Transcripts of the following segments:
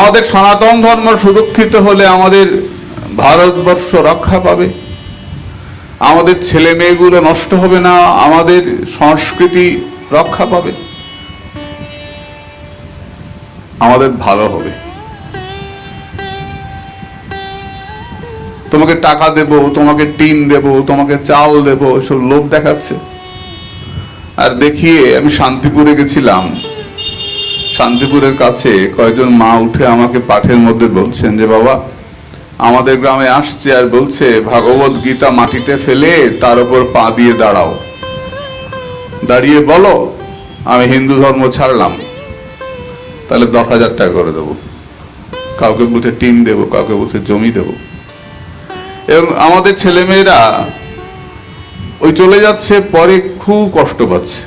আমাদের সনাতন ধর্ম সুরক্ষিত হলে আমাদের ভারতবর্ষ রক্ষা পাবে, আমাদের ছেলে মেয়েগুলো নষ্ট হবে না, আমাদের সংস্কৃতি রক্ষা পাবে, আমাদের ভালো হবে। তোমাকে টাকা দেব, তোমাকে টিন দেব, তোমাকে চাল দেব, এসব লোভ দেখাচ্ছে। আর দেখিয়ে আমি শান্তিপুরে গেছিলাম, শান্তিপুরের কাছে কয়েকজন মা উঠে আমাকে পাঠের মধ্যে বলছেন যে বাবা আমাদের গ্রামে আসছে আর বলছে ভাগবত গীতা মাটিতে ফেলে তার উপর পা দিয়ে দাঁড়াও, দাঁড়িয়ে বলো আমি হিন্দু ধর্ম ছাড়লাম, তাহলে 10,000 টাকা করে দেবো। কাউকে বলছে টিন দেবো, কাউকে বলছে জমি দেবো। এবং আমাদের ছেলে মেয়েরা ওই চলে যাচ্ছে, পরে খুব কষ্ট পাচ্ছে,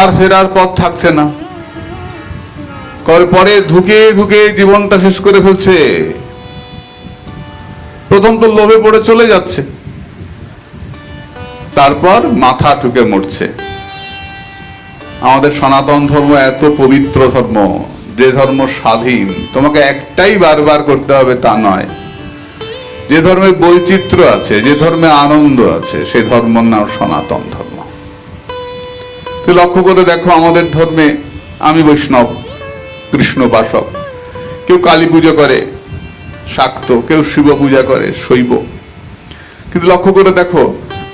আর ফেরার পথ থাকছে না, পরে ধুকে ধুকে জীবনটা শেষ করে ফেলছে। প্রথম তো লোভে পড়ে চলে যাচ্ছে, তারপর মাথা ঠুকে মরছে। আমাদের সনাতন ধর্ম এত পবিত্র ধর্ম, যে ধর্ম স্বাধীন, তোমাকে একটাই বারবার করতে হবে তা নয়। যে ধর্মে বৈচিত্র্য আছে, যে ধর্মে আনন্দ আছে, সেই ধর্মের নাম সনাতন ধর্ম। তুই লক্ষ্য করে দেখো আমাদের ধর্মে, আমি বৈষ্ণব, কৃষ্ণ উপাসক, কেউ কালী পুজো করে শাক্ত, কেউ শিব পূজা করে শৈব। কিন্তু লক্ষ্য করে দেখো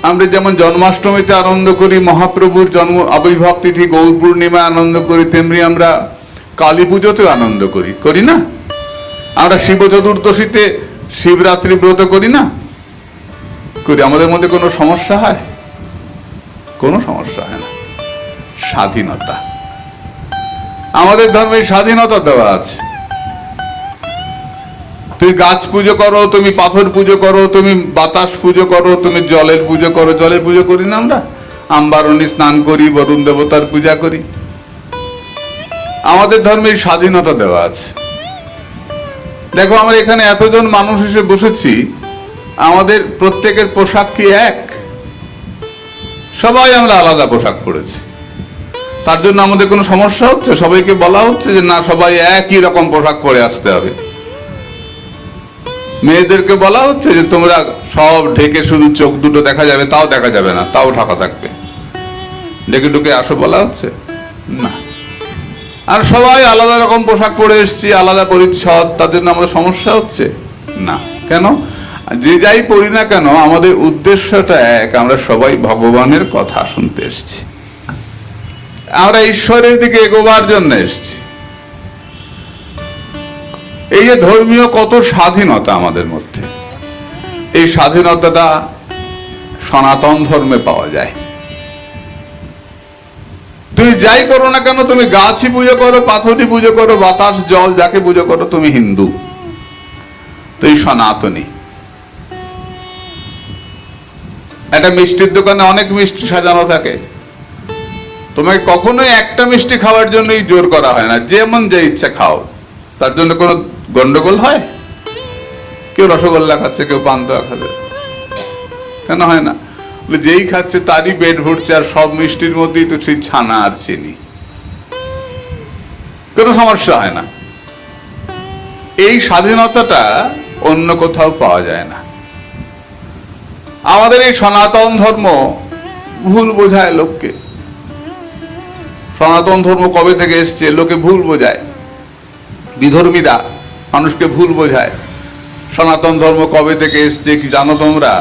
আমরা যেমন জন্মাষ্টমীতে আনন্দ করি, মহাপ্রভুর জন্ম আবির্ভাব তিথি গৌর পূর্ণিমা আনন্দ করি, তেমনি আমরা কালী পুজোতেও আনন্দ করি, করি না? আমরা শিব চতুর্দশীতে শিবরাত্রি ব্রত করি না? করি। আমাদের মধ্যে কোনো সমস্যা হয়? কোনো সমস্যা হয় না। স্বাধীনতা, আমাদের ধর্মে স্বাধীনতা দেওয়া আছে। তুমি গাছ পুজো করো, তুমি পাথর পুজো করো, তুমি বাতাস পুজো করো, তুমি জলের পুজো করো। জলের পুজো করি না আমরা? আম্বারণী স্নান করি, বরুণ দেবতার পূজা করি। আমাদের ধর্মে স্বাধীনতা দেওয়া আছে। দেখো আমরা এখানে এতজন মানুষ এসে বসেছি, আমাদের প্রত্যেকের পোশাক কি এক? সবাই আমরা আলাদা পোশাক পরেছি। তার জন্য আমাদের কোনো সমস্যা হচ্ছে? সবাইকে বলা হচ্ছে যে না, সবাই একই রকম পোশাক পরে আসতে হবে। মেয়েদেরকে বলা হচ্ছে যে তোমরা সব ঢেকে শুধু চোখ দুটো দেখা যাবে, তাও দেখা যাবে না, তাও ঢাকা থাকবে, ঢেকে ঢুকে আসো বলা হচ্ছে না। আর সবাই আলাদা রকম পোশাক পরে এসছি, আলাদা পরিচ্ছদ, তার জন্য আমাদের সমস্যা হচ্ছে না। কেন? যে যাই পড়ি না কেন আমাদের উদ্দেশ্যটা এক, আমরা সবাই ভগবানের কথা শুনতে এসছি, আমরা ঈশ্বরের দিকে এগোবার জন্য এসছি। এই যে ধর্মীয় কত স্বাধীনতা আমাদের মধ্যে, এই স্বাধীনতাটা সনাতন ধর্মে পাওয়া যায়। তুমি যাই করো না কেন, তুমি গাছই পুজো করো, পাথরই পুজো করো, বাতাস জল যাকে পুজো করো, তুমি হিন্দু, তুই সনাতনী। একটা মিষ্টির দোকানে অনেক মিষ্টি সাজানো থাকে, তোমাকে কখনোই একটা মিষ্টি খাওয়ার জন্যই জোর করা হয় না, যেমন যে ইচ্ছা খাও। তার জন্য কোনো গন্ডগোল হয়? কেউ রসগোল্লা খাচ্ছে, কেউ পান্তুয়া খাবে, কেন হয় না? যেই খাচ্ছে তারই পেট ভরছে, আর সব মিষ্টির মধ্যেই তো সেই ছানা আর চিনি, কোনো সমস্যা হয় না। এই স্বাধীনতাটা অন্য কোথাও পাওয়া যায় না। আমাদের এই সনাতন ধর্ম ভুল বোঝায় লোককে। সনাতন ধর্ম কবে থেকে এসছে লোকে ভুল বোঝায়, বিধর্মীরা মানুষকে ভুল বোঝায়। সনাতন ধর্ম কবে থেকে এসছে কি জানো তোমরা?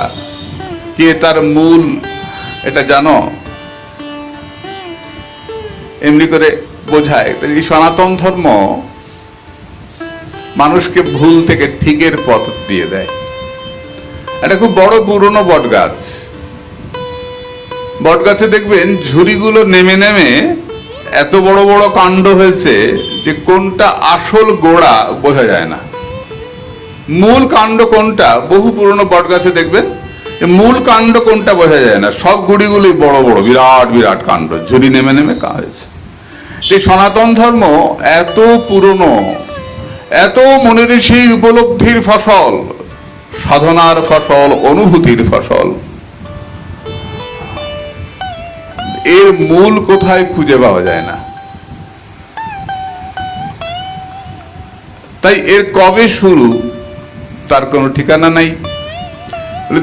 কি তার মূল এটা জানো? এমনি করে বোঝায়। এই সনাতন ধর্ম মানুষকে ভুল থেকে ঠিকের পথ দিয়ে দেয়। এটা খুব বড় পুরনো বট গাছ। বট গাছে দেখবেন ঝুড়িগুলো নেমে নেমে এত বড় বড় কাণ্ড হয়েছে যে কোনটা আসল গোড়া বোঝা যায় না। মূল কাণ্ড কোনটা, বহু পুরনো বট গাছে দেখবেন মূল কাণ্ড কোনটা বোঝা যায় না, সব গুড়িগুলি বড় বড় বিরাট বিরাট কাণ্ড, ঝুড়ি নেমে নেমে হয়েছে। এই সনাতন ধর্ম এত পুরনো, এত মনি ঋষির উপলব্ধির ফসল, সাধনার ফসল, অনুভূতির ফসল। এর মূল কোথায় খুঁজে পাওয়া যায় না। তাই এর কবে শুরু তার কোনো ঠিকানা নাই।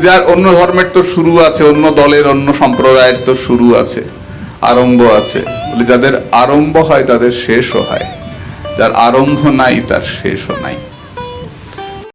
যার অন্য ধর্মের তো শুরু আছে, অন্য দলের অন্য সম্প্রদায়ের তো শুরু আছে, আরম্ভ আছে। যাদের আরম্ভ হয় তাদের শেষও হয়, যার আরম্ভ নাই তার শেষও নাই।